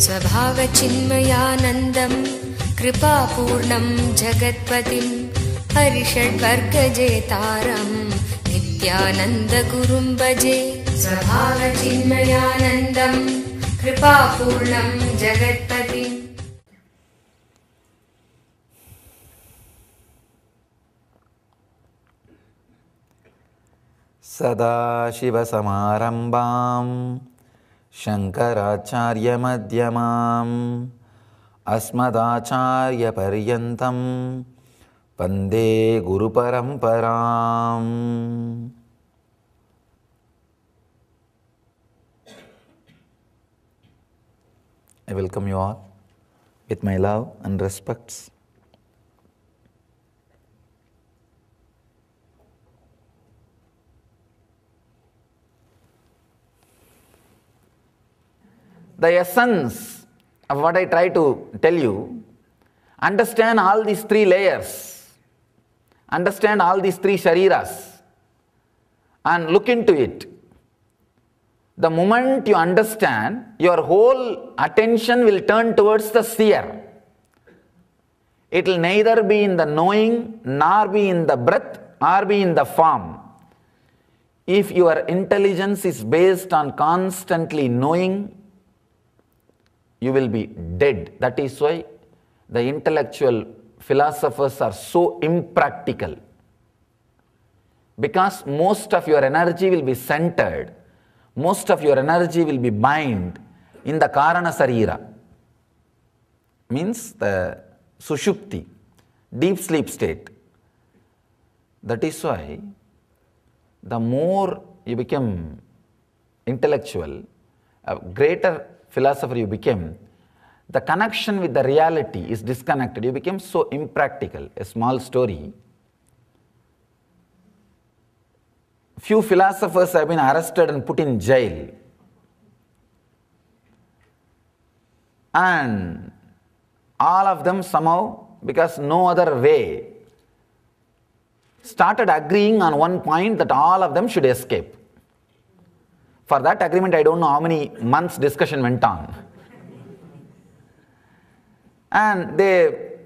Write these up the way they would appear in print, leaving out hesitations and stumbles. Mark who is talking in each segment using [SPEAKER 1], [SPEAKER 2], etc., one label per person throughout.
[SPEAKER 1] स्वभावचिन्मयानन्दं कृपापूर्णं जगत्पतिं हरिषड्वर्गजेतारं नित्यानन्दगुरुं भजे। स्वभावचिन्मयानन्दं कृपापूर्णं जगत्पतिम्।
[SPEAKER 2] सदाशिवसमारम्भां शङ्कराचार्यमध्यमाम् अस्मदाचार्यपर्यन्तं वन्दे गुरुपरम्पराम्। I welcome you all with my love and respects. The essence of what I try to tell you, understand all these three layers, understand all these three shariras, and look into it. The moment you understand, your whole attention will turn towards the sphere. It will neither be in the knowing, nor be in the breath, or be in the form. If your intelligence is based on constantly knowing, you will be dead. That is why the intellectual philosophers are so impractical. Because most of your energy will be centered, most of your energy will be bind in the Karana Sarira. Means the Sushupti, deep sleep state. That is why the more you become intellectual, a greater philosopher you became, the connection with the reality is disconnected. You become so impractical. A small story. Few philosophers have been arrested and put in jail. And all of them somehow, because no other way, started agreeing on one point that all of them should escape. For that agreement, I don't know how many months discussion went on. And they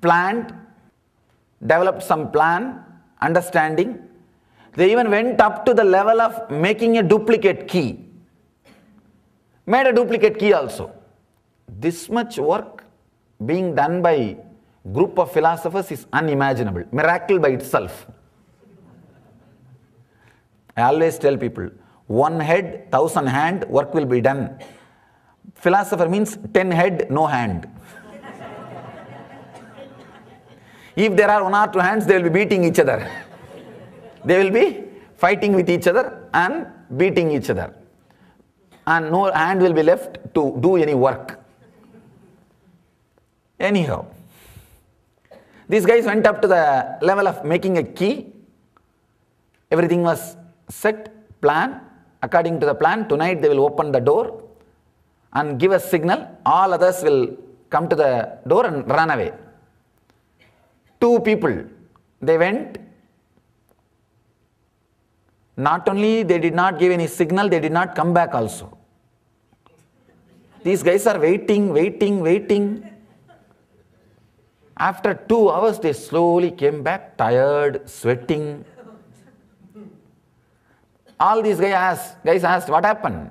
[SPEAKER 2] planned, developed some plan, understanding. They even went up to the level of making a duplicate key. Made a duplicate key also. This much work being done by a group of philosophers is unimaginable. Miracle by itself. I always tell people, one head, 1,000 hand, work will be done. Philosopher means 10 head, no hand. If there are 1 or 2 hands, they will be beating each other. They will be fighting with each other and beating each other. And no hand will be left to do any work. Anyhow, these guys went up to the level of making a key. Everything was set, plan. According to the plan, tonight they will open the door and give a signal. All others will come to the door and run away. 2 people, they went. Not only they did not give any signal, they did not come back also. These guys are waiting. After 2 hours, they slowly came back, tired, sweating. All these guys asked, what happened?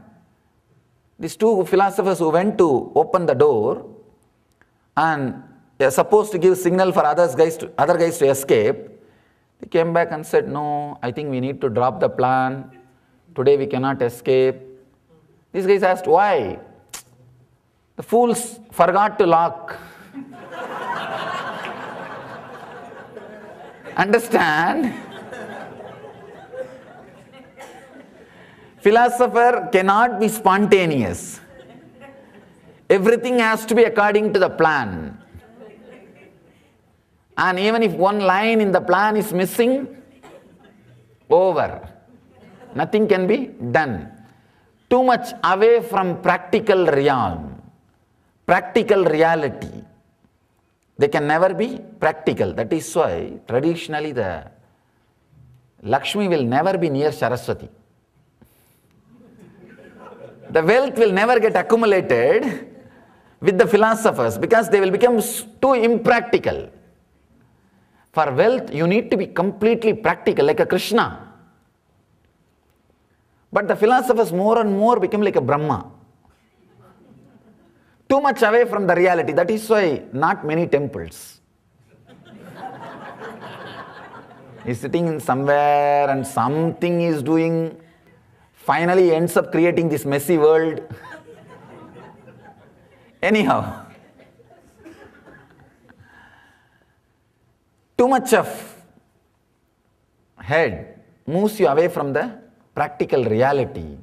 [SPEAKER 2] These 2 philosophers who went to open the door and they are supposed to give signal for other guys to escape. They came back and said, no, I think we need to drop the plan. Today we cannot escape. These guys asked, why? The fools forgot to lock. Understand? Philosopher cannot be spontaneous. Everything has to be according to the plan. And even if one line in the plan is missing, over. Nothing can be done. Too much away from practical realm, practical reality. They can never be practical. That is why traditionally the Lakshmi will never be near Saraswati. The wealth will never get accumulated with the philosophers because they will become too impractical. For wealth, you need to be completely practical, like a Krishna. But the philosophers more and more become like a Brahma. Too much away from the reality. That is why not many temples. He's sitting in somewhere and something is doing, finally ends up creating this messy world. Anyhow, too much of head moves you away from the practical reality,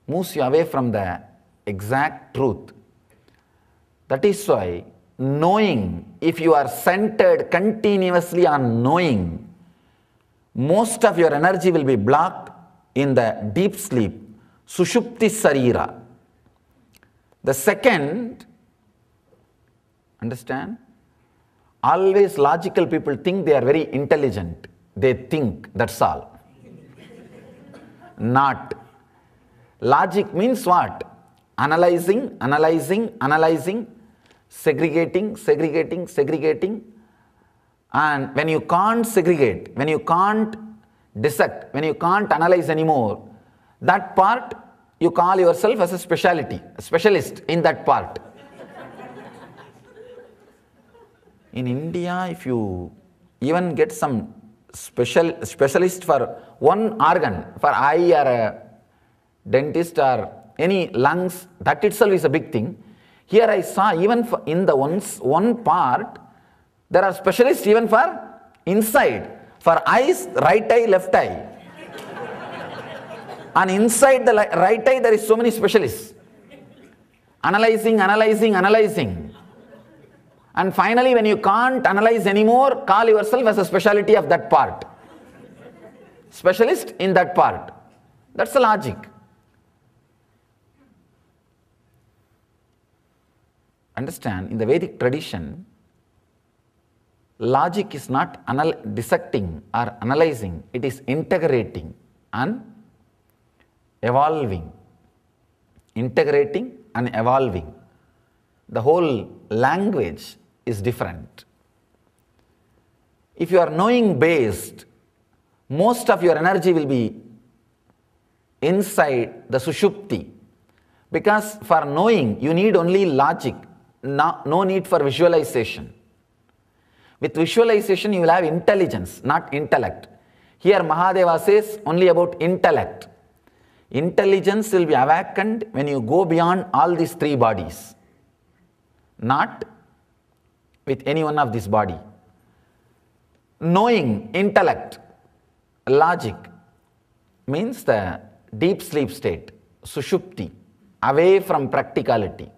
[SPEAKER 2] moves you away from the exact truth. That is why knowing, if you are centered continuously on knowing, most of your energy will be blocked in the deep sleep, Sushupti Sarira. The second, understand? Always logical people think they are very intelligent. They think, that's all. Not. Logic means what? Analyzing, analyzing, analyzing, segregating, segregating, segregating. And when you can't segregate, when you can't dissect, when you can't analyze anymore, that part you call yourself as a specialist in that part. In India, if you even get some specialist for one organ, for eye or a dentist or any lungs, that itself is a big thing. Here I saw even for in the one part, there are specialists even for inside. For eyes, right eye, left eye. And inside the right eye, there is so many specialists. Analyzing, analyzing, analyzing. And finally, when you can't analyze anymore, call yourself as a specialty of that part. Specialist in that part. That's the logic. Understand, in the Vedic tradition, logic is not dissecting or analyzing, it is integrating and evolving. Integrating and evolving. The whole language is different. If you are knowing based, most of your energy will be inside the Sushupti. Because for knowing, you need only logic, no need for visualization. With visualization, you will have intelligence, not intellect. Here Mahadeva says only about intellect. Intelligence will be awakened when you go beyond all these three bodies, not with any one of this body. Knowing, intellect, logic means the deep sleep state, Sushupti, away from practicality.